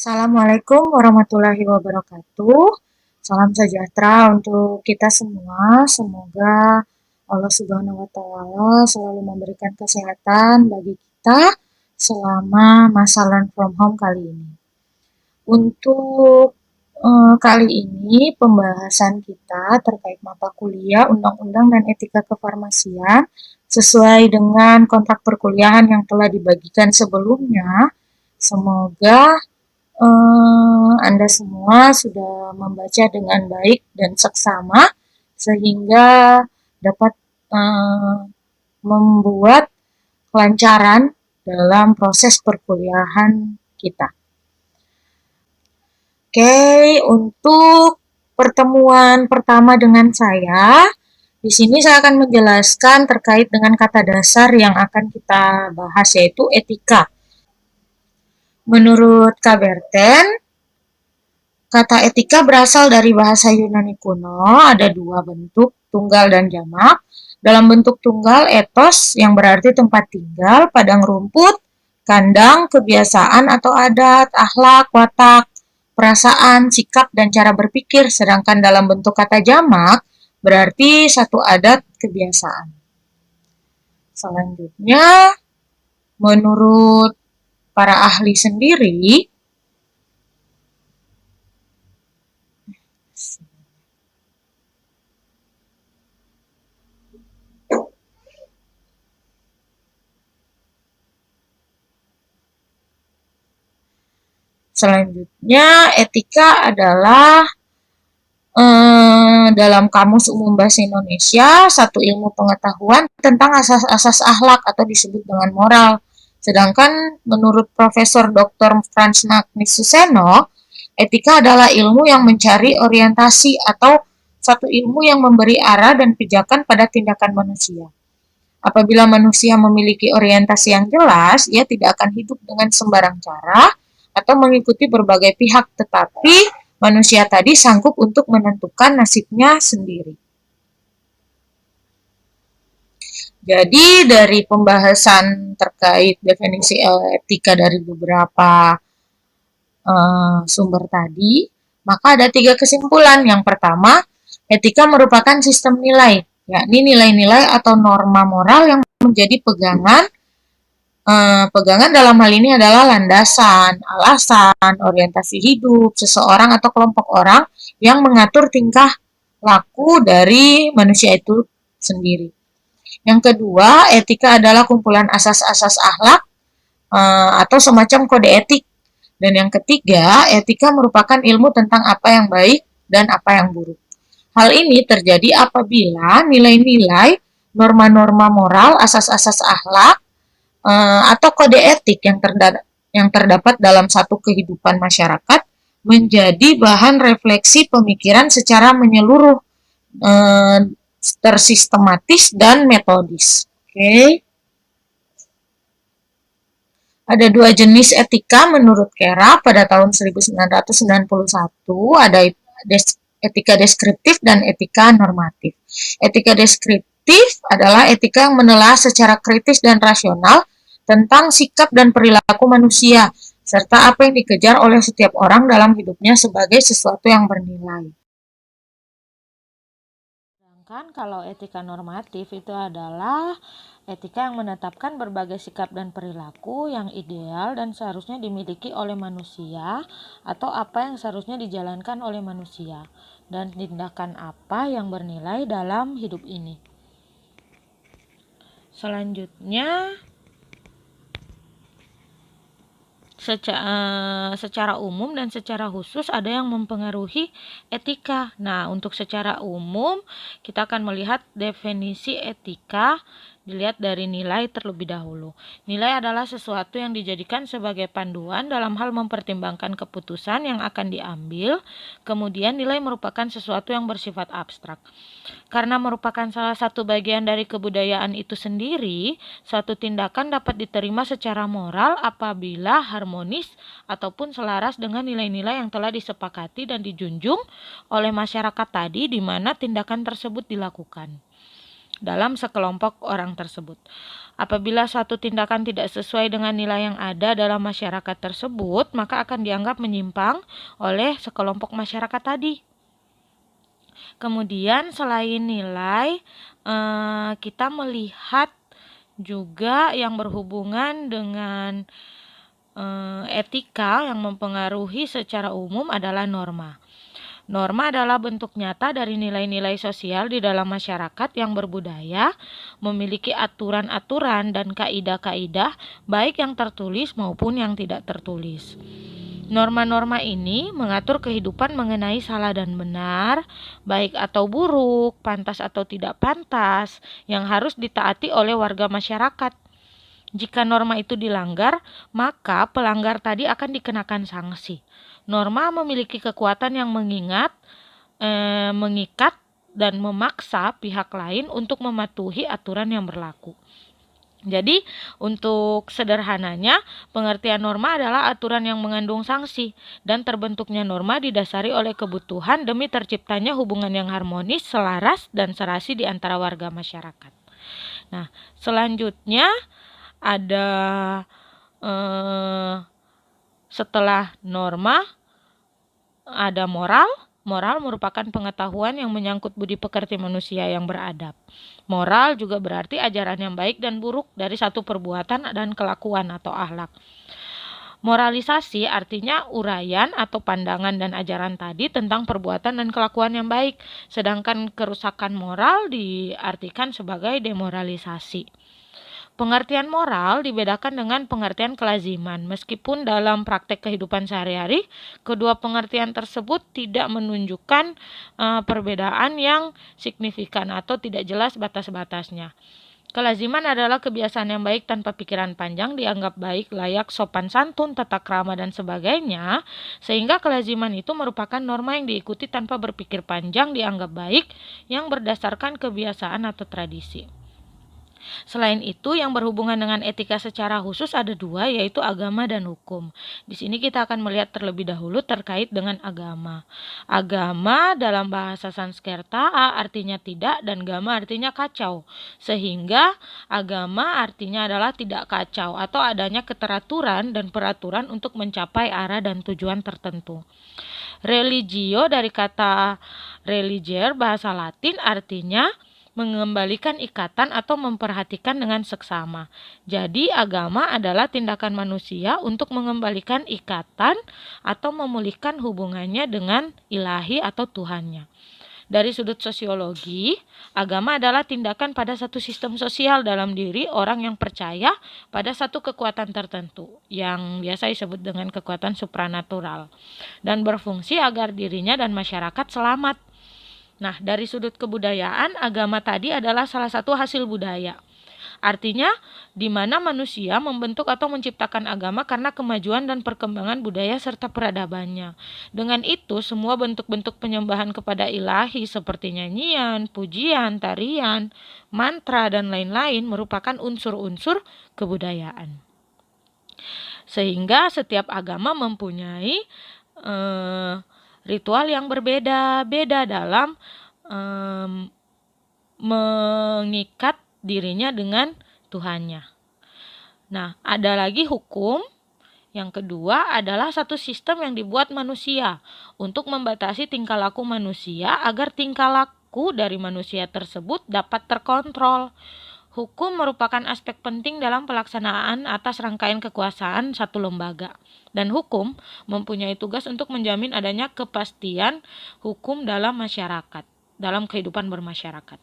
Assalamualaikum warahmatullahi wabarakatuh. Salam sejahtera untuk kita semua. Semoga Allah Subhanahu wa Ta'ala selalu memberikan kesehatan bagi kita selama masa learn from home kali ini. Untuk kali ini pembahasan kita terkait mata kuliah Undang-Undang dan Etika Kefarmasian sesuai dengan kontrak perkuliahan yang telah dibagikan sebelumnya. Semoga Anda semua sudah membaca dengan baik dan seksama sehingga dapat membuat kelancaran dalam proses perkuliahan kita. Oke, untuk pertemuan pertama dengan saya, di sini saya akan menjelaskan terkait dengan kata dasar yang akan kita bahas, yaitu etika. Menurut Kaberten, kata etika berasal dari bahasa Yunani kuno, ada dua bentuk, tunggal dan jamak. Dalam bentuk tunggal, etos yang berarti tempat tinggal, padang rumput, kandang, kebiasaan atau adat, akhlak, watak, perasaan, sikap, dan cara berpikir. Sedangkan dalam bentuk kata jamak, berarti satu adat, kebiasaan. Selanjutnya, menurut para ahli sendiri, selanjutnya, etika adalah dalam Kamus Umum Bahasa Indonesia, satu ilmu pengetahuan tentang asas-asas akhlak atau disebut dengan moral. Sedangkan menurut Profesor Dr. Frans Magnus Suseno, etika adalah ilmu yang mencari orientasi atau satu ilmu yang memberi arah dan pijakan pada tindakan manusia. Apabila manusia memiliki orientasi yang jelas, ia tidak akan hidup dengan sembarang cara atau mengikuti berbagai pihak, tetapi manusia tadi sanggup untuk menentukan nasibnya sendiri. Jadi dari pembahasan terkait definisi etika dari beberapa sumber tadi, maka ada 3 kesimpulan. Yang pertama, etika merupakan sistem nilai, yakni nilai-nilai atau norma moral yang menjadi pegangan dalam hal ini adalah landasan, alasan, orientasi hidup seseorang atau kelompok orang yang mengatur tingkah laku dari manusia itu sendiri. Yang kedua, etika adalah kumpulan asas-asas akhlak atau semacam kode etik. Dan yang ketiga, etika merupakan ilmu tentang apa yang baik dan apa yang buruk. Hal ini terjadi apabila nilai-nilai, norma-norma moral, asas-asas akhlak, atau kode etik yang terdapat dalam satu kehidupan masyarakat menjadi bahan refleksi pemikiran secara menyeluruh, tersistematis dan metodis. Oke. Ada 2 jenis etika menurut Kera pada tahun 1991, ada etika deskriptif dan etika normatif. Etika deskriptif adalah etika yang menelaah secara kritis dan rasional tentang sikap dan perilaku manusia, serta apa yang dikejar oleh setiap orang dalam hidupnya sebagai sesuatu yang bernilai. Sedangkan kalau etika normatif itu adalah etika yang menetapkan berbagai sikap dan perilaku yang ideal dan seharusnya dimiliki oleh manusia atau apa yang seharusnya dijalankan oleh manusia dan tindakan apa yang bernilai dalam hidup ini. Selanjutnya, secara umum dan secara khusus ada yang mempengaruhi etika. Nah, untuk secara umum kita akan melihat definisi etika dilihat dari nilai terlebih dahulu. Nilai adalah sesuatu yang dijadikan sebagai panduan dalam hal mempertimbangkan keputusan yang akan diambil. Kemudian nilai merupakan sesuatu yang bersifat abstrak. Karena merupakan salah satu bagian dari kebudayaan itu sendiri, suatu tindakan dapat diterima secara moral apabila harmonis ataupun selaras dengan nilai-nilai yang telah disepakati dan dijunjung oleh masyarakat tadi di mana tindakan tersebut dilakukan. dalam sekelompok orang tersebut. Apabila suatu tindakan tidak sesuai dengan nilai yang ada dalam masyarakat tersebut, maka akan dianggap menyimpang oleh sekelompok masyarakat tadi. Kemudian selain nilai, kita melihat juga yang berhubungan dengan etika yang mempengaruhi secara umum adalah norma. Norma adalah bentuk nyata dari nilai-nilai sosial di dalam masyarakat yang berbudaya, memiliki aturan-aturan dan kaidah-kaidah, baik yang tertulis maupun yang tidak tertulis. Norma-norma ini mengatur kehidupan mengenai salah dan benar, baik atau buruk, pantas atau tidak pantas, yang harus ditaati oleh warga masyarakat. Jika norma itu dilanggar, maka pelanggar tadi akan dikenakan sanksi. Norma memiliki kekuatan yang mengikat dan memaksa pihak lain untuk mematuhi aturan yang berlaku. Jadi, untuk sederhananya, pengertian norma adalah aturan yang mengandung sanksi, dan terbentuknya norma didasari oleh kebutuhan demi terciptanya hubungan yang harmonis, selaras, dan serasi di antara warga masyarakat. Nah, selanjutnya ada setelah norma ada moral. Moral merupakan pengetahuan yang menyangkut budi pekerti manusia yang beradab. Moral juga berarti ajaran yang baik dan buruk dari satu perbuatan dan kelakuan atau akhlak. Moralisasi artinya uraian atau pandangan dan ajaran tadi tentang perbuatan dan kelakuan yang baik, sedangkan kerusakan moral diartikan sebagai demoralisasi. Pengertian moral dibedakan dengan pengertian kelaziman. Meskipun dalam praktek kehidupan sehari-hari, kedua pengertian tersebut tidak menunjukkan perbedaan yang signifikan atau tidak jelas batas-batasnya. Kelaziman adalah kebiasaan yang baik tanpa pikiran panjang, dianggap baik, layak, sopan santun, tata krama, dan sebagainya, sehingga kelaziman itu merupakan norma yang diikuti tanpa berpikir panjang, dianggap baik, yang berdasarkan kebiasaan atau tradisi. Selain itu, yang berhubungan dengan etika secara khusus ada dua, yaitu agama dan hukum. Di sini kita akan melihat terlebih dahulu terkait dengan agama. Agama dalam bahasa Sanskerta artinya tidak dan gama artinya kacau. Sehingga agama artinya adalah tidak kacau atau adanya keteraturan dan peraturan untuk mencapai arah dan tujuan tertentu. Religio dari kata religier bahasa Latin artinya mengembalikan ikatan atau memperhatikan dengan seksama. Jadi agama adalah tindakan manusia untuk mengembalikan ikatan atau memulihkan hubungannya dengan ilahi atau Tuhannya. Dari sudut sosiologi, agama adalah tindakan pada satu sistem sosial dalam diri orang yang percaya pada satu kekuatan tertentu, yang biasa disebut dengan kekuatan supranatural, dan berfungsi agar dirinya dan masyarakat selamat. Nah, dari sudut kebudayaan, agama tadi adalah salah satu hasil budaya. Artinya, di mana manusia membentuk atau menciptakan agama karena kemajuan dan perkembangan budaya serta peradabannya. Dengan itu, semua bentuk-bentuk penyembahan kepada ilahi seperti nyanyian, pujian, tarian, mantra, dan lain-lain merupakan unsur-unsur kebudayaan. Sehingga setiap agama mempunyai ritual yang berbeda-beda dalam mengikat dirinya dengan Tuhannya. Nah, ada lagi hukum. Yang kedua adalah satu sistem yang dibuat manusia untuk membatasi tingkah laku manusia agar tingkah laku dari manusia tersebut dapat terkontrol. Hukum merupakan aspek penting dalam pelaksanaan atas rangkaian kekuasaan satu lembaga. Dan hukum mempunyai tugas untuk menjamin adanya kepastian hukum dalam masyarakat, dalam kehidupan bermasyarakat.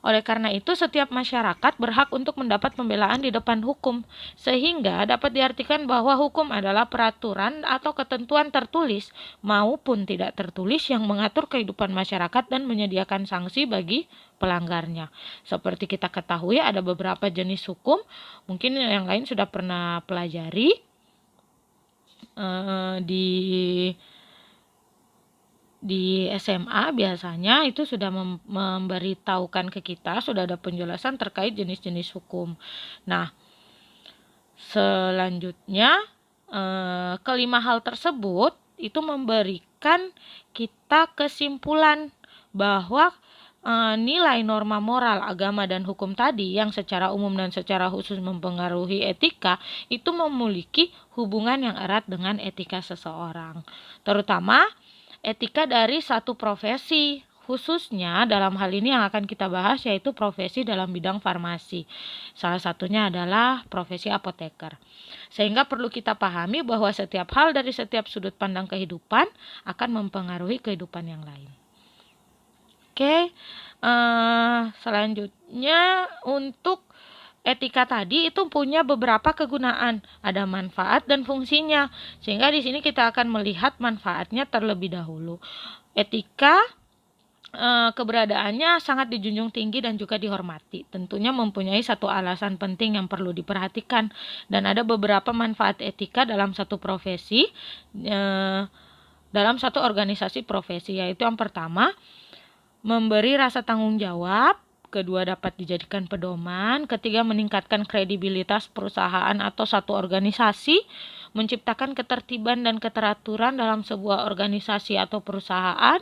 Oleh karena itu, setiap masyarakat berhak untuk mendapat pembelaan di depan hukum, sehingga dapat diartikan bahwa hukum adalah peraturan atau ketentuan tertulis maupun tidak tertulis yang mengatur kehidupan masyarakat dan menyediakan sanksi bagi pelanggarnya. Seperti kita ketahui, ada beberapa jenis hukum, mungkin yang lain sudah pernah pelajari di SMA biasanya itu sudah memberitahukan ke kita, sudah ada penjelasan terkait jenis-jenis hukum. Nah, selanjutnya kelima hal tersebut itu memberikan kita kesimpulan bahwa nilai norma moral, agama, dan hukum tadi yang secara umum dan secara khusus mempengaruhi etika itu memiliki hubungan yang erat dengan etika seseorang, terutama etika dari satu profesi. Khususnya dalam hal ini yang akan kita bahas yaitu profesi dalam bidang farmasi. Salah satunya adalah profesi apoteker. Sehingga perlu kita pahami bahwa setiap hal dari setiap sudut pandang kehidupan akan mempengaruhi kehidupan yang lain. Oke, selanjutnya untuk etika tadi itu punya beberapa kegunaan, ada manfaat dan fungsinya. Sehingga di sini kita akan melihat manfaatnya terlebih dahulu. Etika keberadaannya sangat dijunjung tinggi dan juga dihormati. Tentunya mempunyai satu alasan penting yang perlu diperhatikan, dan ada beberapa manfaat etika dalam satu profesi, dalam satu organisasi profesi, yaitu yang pertama, memberi rasa tanggung jawab, kedua dapat dijadikan pedoman, ketiga meningkatkan kredibilitas perusahaan atau satu organisasi, menciptakan ketertiban dan keteraturan dalam sebuah organisasi atau perusahaan,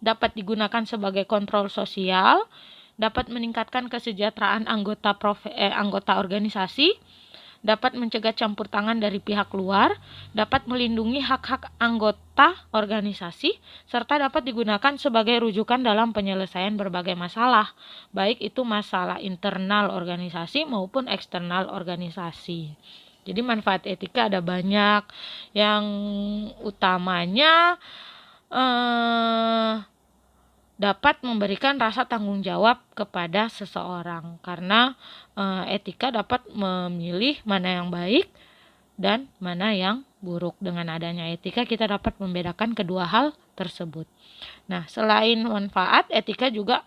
dapat digunakan sebagai kontrol sosial, dapat meningkatkan kesejahteraan anggota organisasi, dapat mencegah campur tangan dari pihak luar, dapat melindungi hak-hak anggota organisasi, serta dapat digunakan sebagai rujukan dalam penyelesaian berbagai masalah, baik itu masalah internal organisasi maupun eksternal organisasi. Jadi manfaat etika ada banyak, yang utamanya dapat memberikan rasa tanggung jawab kepada seseorang, karena etika dapat memilih mana yang baik dan mana yang buruk. Dengan adanya etika kita dapat membedakan kedua hal tersebut. Nah, selain manfaat, etika juga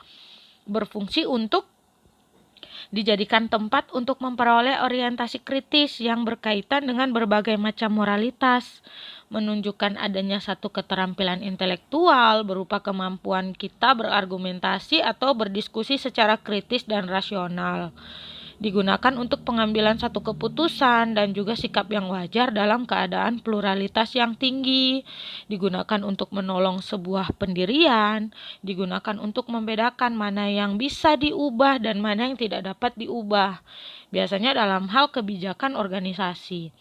berfungsi untuk dijadikan tempat untuk memperoleh orientasi kritis yang berkaitan dengan berbagai macam moralitas, menunjukkan adanya satu keterampilan intelektual berupa kemampuan kita berargumentasi atau berdiskusi secara kritis dan rasional. Digunakan untuk pengambilan satu keputusan dan juga sikap yang wajar dalam keadaan pluralitas yang tinggi. Digunakan untuk menolong sebuah pendirian, digunakan untuk membedakan mana yang bisa diubah dan mana yang tidak dapat diubah. Biasanya dalam hal kebijakan organisasi.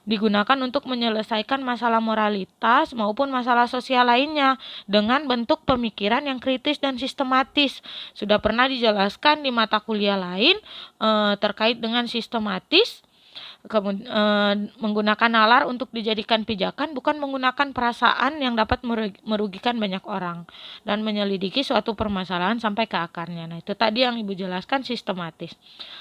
Digunakan untuk menyelesaikan masalah moralitas maupun masalah sosial lainnya dengan bentuk pemikiran yang kritis dan sistematis. Sudah pernah dijelaskan di mata kuliah lain terkait dengan sistematis, menggunakan nalar untuk dijadikan pijakan, bukan menggunakan perasaan yang dapat merugikan banyak orang, dan menyelidiki suatu permasalahan sampai ke akarnya. Nah, itu tadi yang Ibu jelaskan, sistematis.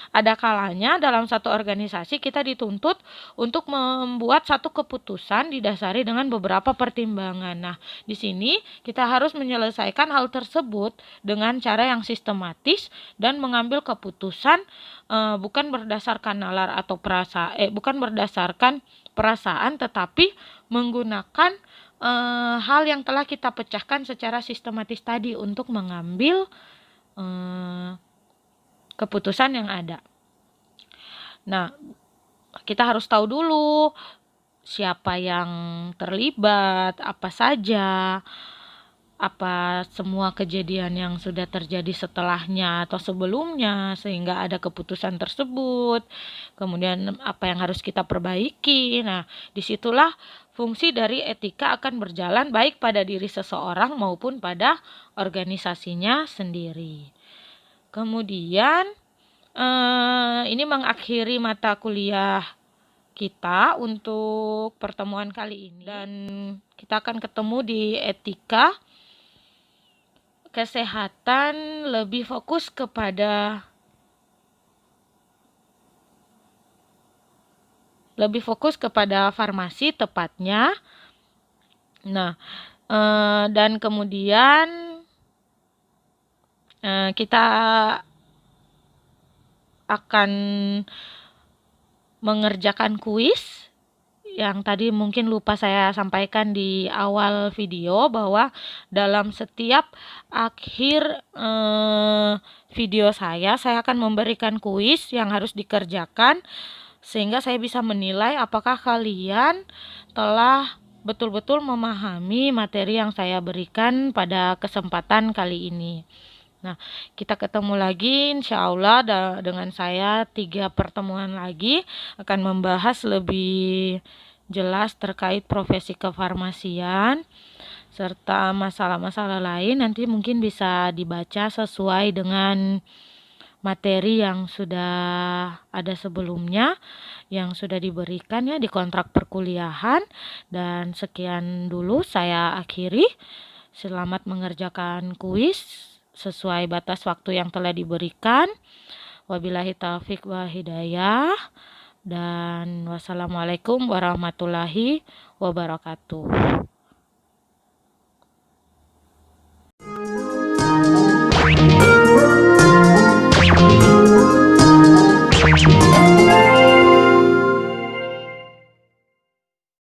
Ada kalanya dalam satu organisasi kita dituntut untuk membuat satu keputusan didasari dengan beberapa pertimbangan. Nah, di sini kita harus menyelesaikan hal tersebut dengan cara yang sistematis dan mengambil keputusan bukan berdasarkan nalar atau bukan berdasarkan perasaan, tetapi menggunakan hal yang telah kita pecahkan secara sistematis tadi untuk mengambil keputusan yang ada. Nah, kita harus tahu dulu siapa yang terlibat, apa saja, apa semua kejadian yang sudah terjadi setelahnya atau sebelumnya sehingga ada keputusan tersebut, kemudian apa yang harus kita perbaiki. Nah, disitulah fungsi dari etika akan berjalan baik pada diri seseorang maupun pada organisasinya sendiri. Kemudian ini mengakhiri mata kuliah kita untuk pertemuan kali ini, dan kita akan ketemu di etika kesehatan, lebih fokus kepada farmasi tepatnya. Nah, dan kemudian kita akan mengerjakan kuis yang tadi mungkin lupa saya sampaikan di awal video, bahwa dalam setiap akhir video saya akan memberikan kuis yang harus dikerjakan sehingga saya bisa menilai apakah kalian telah betul-betul memahami materi yang saya berikan pada kesempatan kali ini. Nah, kita ketemu lagi insya Allah dengan saya 3 pertemuan lagi akan membahas lebih jelas terkait profesi kefarmasian serta masalah-masalah lain. Nanti mungkin bisa dibaca sesuai dengan materi yang sudah ada sebelumnya, yang sudah diberikan ya di kontrak perkuliahan. Dan sekian dulu saya akhiri. Selamat mengerjakan kuis sesuai batas waktu yang telah diberikan. Wabillahi taufik wa hidayah. Dan wassalamualaikum warahmatullahi wabarakatuh.